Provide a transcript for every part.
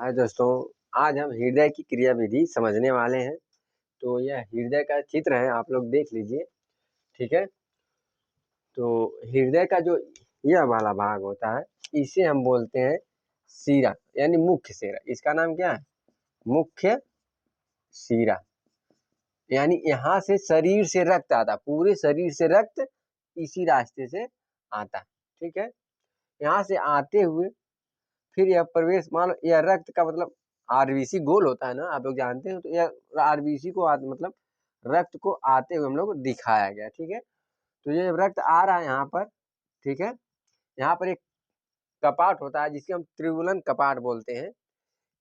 हाय दोस्तों, आज हम हृदय की क्रिया विधि समझने वाले हैं। तो यह हृदय का चित्र है, आप लोग देख लीजिए। ठीक है। तो हृदय का जो यह वाला भाग होता है, इसे हम बोलते हैं सीरा, यानी मुख्य सीरा। इसका नाम क्या है? मुख्य सीरा। यानी यहाँ से शरीर से रक्त आता, पूरे शरीर से रक्त इसी रास्ते से आता। ठीक है। यहाँ से आते हुए फिर यह प्रवेश, मान लो यह रक्त का मतलब आरबीसी गोल होता है ना, आप लोग जानते हैं। तो यह आरबीसी को मतलब रक्त को आते हुए हम लोग दिखाया गया। ठीक है। तो ये रक्त आ रहा है यहाँ पर। ठीक है। यहाँ पर एक कपाट होता है जिसके हम त्रिवुलन कपाट बोलते हैं।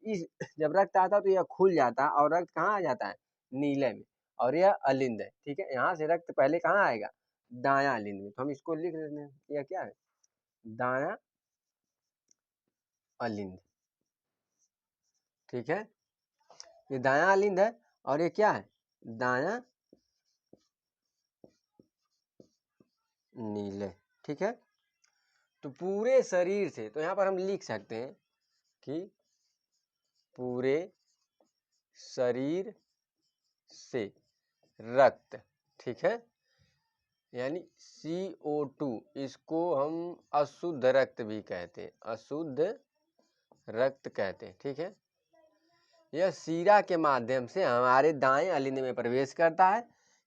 इस जब रक्त आता है तो यह खुल जाता है और रक्त कहाँ आ जाता है? नीले में। और यह अलिंद है। ठीक है। यहाँ से रक्त पहले कहाँ आएगा? दाया अलिंद में। तो हम इसको लिख देते हैं, यह क्या है? दाया अलिंद। ठीक है। ये दाया अलिंद है और ये क्या है? दाया नीले। ठीक है। तो पूरे शरीर से, तो यहाँ पर हम लिख सकते हैं कि पूरे शरीर से रक्त। ठीक है। यानी CO2, इसको हम अशुद्ध रक्त भी कहते हैं, अशुद्ध रक्त कहते हैं। ठीक है। यह सीरा के माध्यम से हमारे दाएं अलिंद में प्रवेश करता है,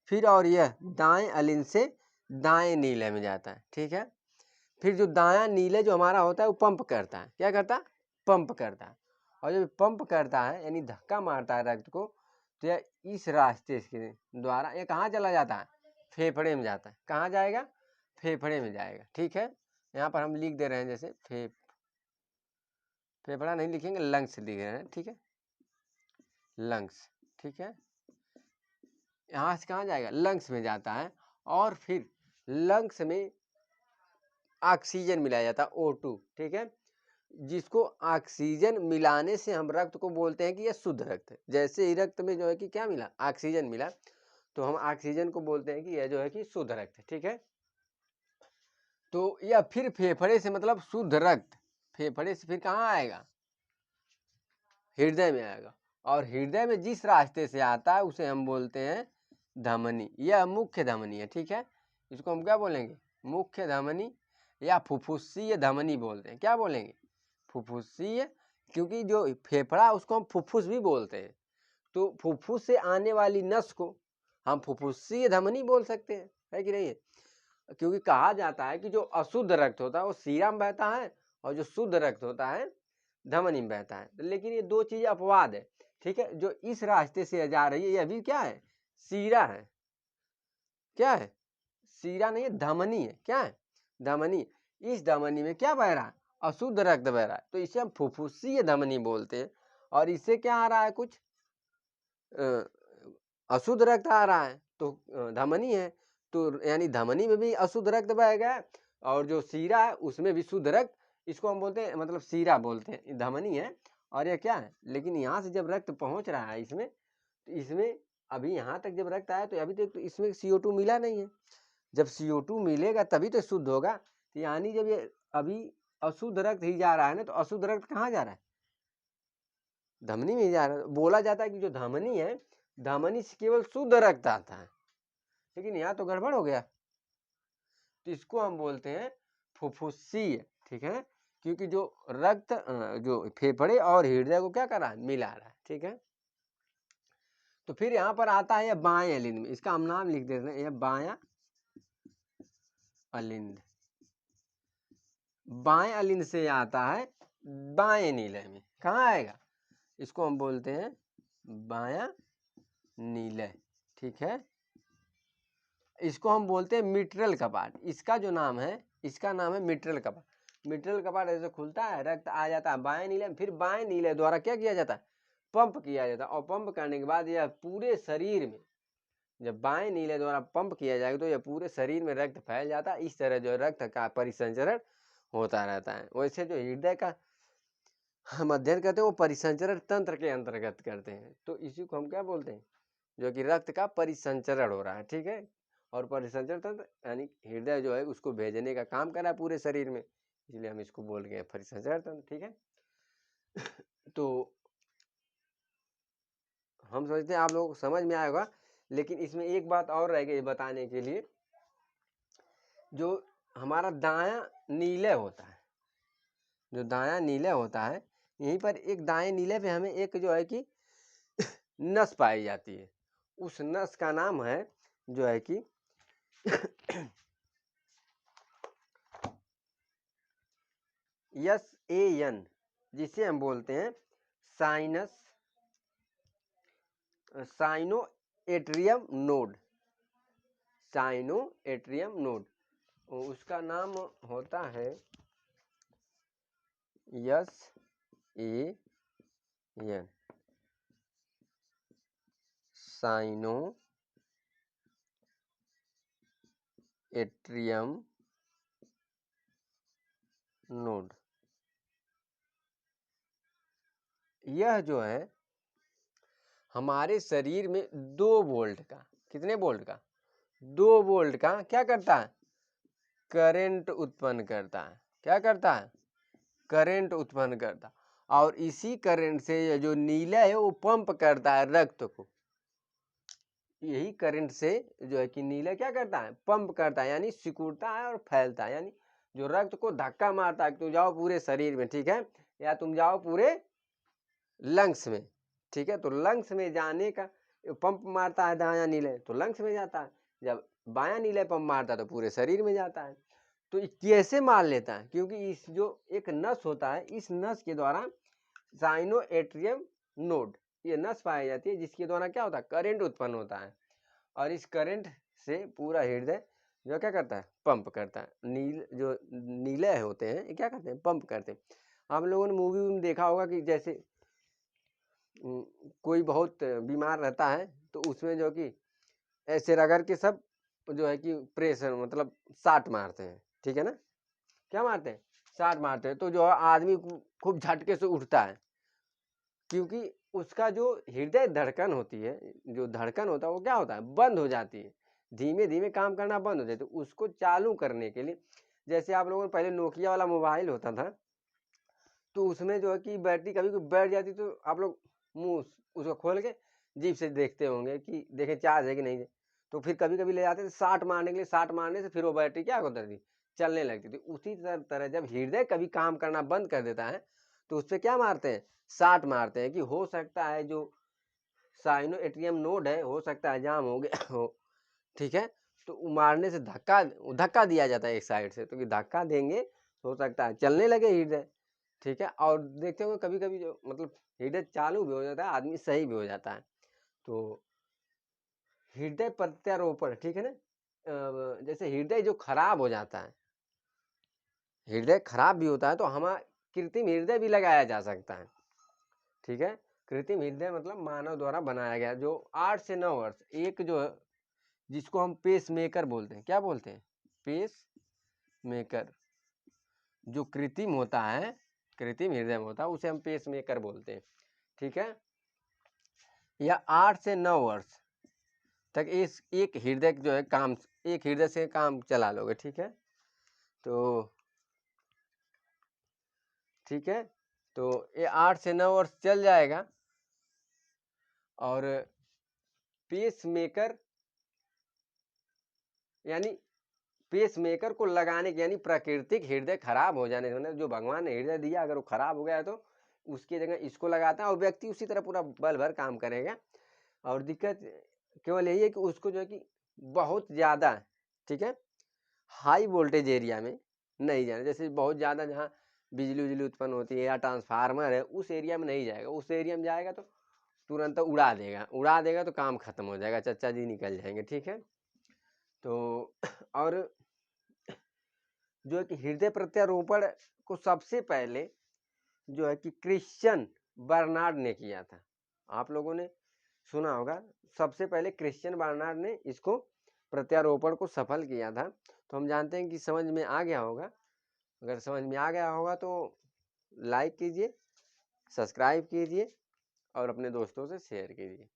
फिर और यह दाएं अलिंद से दाएं नीले में जाता है। ठीक है। फिर जो दायां नीले जो हमारा होता है वो पंप करता है। क्या करता है? पंप करता है। और जब पंप करता है यानी धक्का मारता है रक्त को, तो यह इस रास्ते के द्वारा ये कहाँ चला जाता है? फेफड़े में जाता है। कहाँ जाएगा? फेफड़े में जाएगा। ठीक है। यहाँ पर हम लिख दे रहे हैं, जैसे फेफड़ा नहीं लिखेंगे, लंग्स लिख रहे हैं। ठीक है। लंग्स। ठीक है। यहाँ से कहाँ जाएगा? लंग्स में जाता है। और फिर लंग्स में ऑक्सीजन मिलाया जाता है, O2। ठीक है। जिसको ऑक्सीजन मिलाने से हम रक्त को बोलते हैं कि यह शुद्ध रक्त है। जैसे ही रक्त में जो है कि क्या मिला? ऑक्सीजन मिला, तो हम ऑक्सीजन को बोलते हैं कि यह जो है कि शुद्ध रक्त है। ठीक है। तो यह फिर फेफड़े से, मतलब शुद्ध रक्त फेफड़े से फिर कहाँ आएगा? हृदय में आएगा। और हृदय में जिस रास्ते से आता है उसे हम बोलते हैं धमनी। यह मुख्य धमनी है। ठीक है। इसको हम क्या बोलेंगे? मुख्य धमनी या फुफ्फुसीय धमनी बोलते हैं। क्या बोलेंगे? फुफ्फुसीय, क्योंकि जो फेफड़ा उसको हम फुफ्फुस भी बोलते हैं। तो फुफ्फुस से आने वाली नस को हम फुफ्फुसीय धमनी बोल सकते हैं, है कि नहीं है? क्योंकि कहा जाता है कि जो अशुद्ध रक्त होता है वो सीरा में बहता है, और जो शुद्ध रक्त होता है धमनी में बहता है। लेकिन ये दो चीजें अपवाद है। ठीक है। जो इस रास्ते से जा रही है यह भी क्या है? सीरा है। क्या है? सीरा नहीं है, धमनी है। क्या है? धमनी। इस धमनी में क्या बह रहा है? अशुद्ध रक्त बह रहा है, तो इसे हम फुफ्फुसीय धमनी बोलते हैं। और इससे क्या आ रहा है? कुछ अशुद्ध रक्त आ रहा है, तो धमनी है। तो यानी धमनी में भी अशुद्ध रक्त बह गया, और जो सीरा है उसमें भी शुद्ध रक्त। इसको हम बोलते हैं, मतलब सीरा बोलते हैं, धमनी है। और यह क्या है? लेकिन यहाँ से जब रक्त पहुंच रहा है इसमें, तो इसमें अभी यहाँ तक जब रक्त आया तो अभी तक तो इसमें CO2 मिला नहीं है। जब CO2 मिलेगा तभी तो शुद्ध होगा। तो यानी जब ये अभी अशुद्ध रक्त ही जा रहा है ना, तो अशुद्ध रक्त कहाँ जा रहा है? धमनी में ही जा रहा है। बोला जाता है कि जो धमनी है, धमनी से केवल शुद्ध रक्त आता है, लेकिन यहाँ तो गड़बड़ हो गया। तो इसको हम बोलते हैं फुफ्फुसीय। ठीक है। क्योंकि जो रक्त जो फेफड़े और हृदय को क्या कर रहा है? मिला रहा है। ठीक है। तो फिर यहाँ पर आता है यह बाएं अलिंद में। इसका हम नाम लिख देते हैं, यह बायां अलिंद। बाएं अलिंद से आता है बाएं नीले में। कहाँ आएगा? इसको हम बोलते हैं बायां नीले। ठीक है। इसको हम बोलते हैं मिट्रल कपाट। इसका जो नाम है, इसका नाम है मिट्रल कपाट। मिट्रल कपाट ऐसे खुलता है, रक्त आ जाता है बाएं नीले में, फिर बाएं नीले द्वारा क्या किया जाता है? पंप किया जाता है। और पंप करने के बाद यह पूरे शरीर में, जब बाएं नीले द्वारा पंप किया जाएगा तो यह पूरे शरीर में रक्त फैल जाता है। इस तरह जो रक्त का परिसंचरण होता रहता है। वैसे जो हृदय का हम अध्ययन करते हैं वो परिसंचरण तंत्र के अंतर्गत करते हैं। तो इसी को हम क्या बोलते हैं? जो कि रक्त का परिसंचरण हो रहा है। ठीक है। और परिसंचरण तंत्र यानी हृदय जो है उसको भेजने का काम कर रहा है पूरे शरीर में, इसलिए हम इसको बोल गए परिसंचरण तंत्र। ठीक है। तो हम समझते हैं आप लोगों को समझ में आएगा, लेकिन इसमें एक बात और रह गई बताने के लिए। जो हमारा दायां नीले होता है, जो दायां नीले होता है, यहीं पर एक दाएं नीले पे हमें एक जो है कि नस पाई जाती है। उस नस का नाम है जो है कि SAN, जिसे हम बोलते हैं साइनोएट्रियम नोड। साइनोएट्रियम नोड, उसका नाम होता है SAN, साइनोएट्रियम नोड। यह जो है हमारे शरीर में 2 वोल्ट का, कितने वोल्ट का, 2 वोल्ट का क्या करता है, करंट उत्पन्न करता है। क्या करता है, करंट उत्पन्न करता। और इसी करंट से जो नीला है वो पंप करता है रक्त को। यही करंट से जो है कि नीला क्या करता है, पंप करता है, यानी सिकुड़ता है और फैलता है, यानी जो रक्त को धक्का मारता है कि तुम जाओ पूरे शरीर में, ठीक है, या तुम जाओ पूरे लंग्स में, ठीक है। तो लंग्स में जाने का पंप मारता है दायां नीले तो लंग्स में जाता है, जब बायां नीले पंप मारता है तो पूरे शरीर में जाता है। तो कैसे मार लेता है, क्योंकि इस जो एक नस होता है, इस नस के द्वारा साइनोएट्रियम नोड, ये नस पाई जाती है जिसके द्वारा क्या होता है, करंट उत्पन्न होता है। और इस करंट से पूरा हृदय जो क्या करता है, पंप करता है। जो नीले होते हैं ये क्या करते हैं, पंप करते हैं। हम लोगों ने मूवी में देखा होगा कि जैसे कोई बहुत बीमार रहता है तो उसमें जो कि ऐसे रगड़ के सब जो है कि प्रेशर मतलब साट मारते हैं, ठीक है ना, क्या मारते हैं, साट मारते हैं। तो जो आदमी खूब झटके से उठता है, क्योंकि उसका जो हृदय धड़कन होती है, जो धड़कन होता है वो क्या होता है, बंद हो जाती है, धीमे धीमे काम करना बंद हो जाती है। तो उसको चालू करने के लिए, जैसे आप लोगों ने पहले नोकिया वाला मोबाइल होता था, तो उसमें जो है कि बैटरी कभी कभी बैठ जाती, तो आप लोग मुंह उसको खोल के जीप से देखते होंगे कि देखें चार्ज है कि नहीं है। तो फिर कभी कभी ले जाते थे साट मारने के लिए, साट मारने से फिर वो बैटरी क्या होती थी, चलने लगती थी। उसी तरह जब हृदय कभी काम करना बंद कर देता है तो उससे क्या मारते हैं, साट मारते हैं, कि हो सकता है जो साइनोएट्रियम नोड है हो सकता है जाम हो गया हो, ठीक है। तो मारने से धक्का दिया जाता है एक साइड से, तो कि धक्का देंगे तो हो सकता है चलने लगे हृदय, ठीक है। और देखते होंगे कभी कभी जो मतलब हृदय चालू भी हो जाता है, आदमी सही भी हो जाता है। तो हृदय प्रत्यारोपण, ठीक है ना, जैसे हृदय जो खराब हो जाता है, हृदय खराब भी होता है तो हमारा कृत्रिम हृदय भी लगाया जा सकता है, ठीक है। कृत्रिम हृदय मतलब मानव द्वारा बनाया गया, जो 8 से 9 वर्ष एक जो जिसको हम पेस मेकर बोलते हैं, क्या बोलते हैं, पेस मेकर, जो कृत्रिम होता है, कृत्रिम हृदय होता है उसे हम पेस मेकर बोलते हैं, ठीक है। या 8 से 9 वर्ष तक इस एक हृदय जो है काम, एक हृदय से काम चला लोगे, ठीक है। तो ठीक है, तो ये 8 से 9 वर्ष चल जाएगा। और पेस मेकर यानी पेस मेकर को लगाने के, यानी प्राकृतिक हृदय खराब हो जाने से, जो भगवान ने हृदय दिया अगर वो खराब हो गया है तो उसकी जगह इसको लगाता है और व्यक्ति उसी तरह पूरा बल भर काम करेगा। और दिक्कत केवल यही है कि उसको जो है कि बहुत ज़्यादा, ठीक है, हाई वोल्टेज एरिया में नहीं जाना, जैसे बहुत ज़्यादा जहाँ बिजली उत्पन्न होती है या ट्रांसफार्मर है उस एरिया में नहीं जाएगा। उस एरिया में जाएगा तो तुरंत उड़ा देगा तो काम खत्म हो जाएगा, चचा जी निकल जाएंगे, ठीक है। तो और जो है कि हृदय प्रत्यारोपण को सबसे पहले जो है कि क्रिश्चियन बर्नार्ड ने किया था। आप लोगों ने सुना होगा, सबसे पहले क्रिश्चियन बर्नार्ड ने इसको प्रत्यारोपण को सफल किया था। तो हम जानते हैं कि समझ में आ गया होगा। अगर समझ में आ गया होगा तो लाइक कीजिए, सब्सक्राइब कीजिए और अपने दोस्तों से शेयर कीजिए।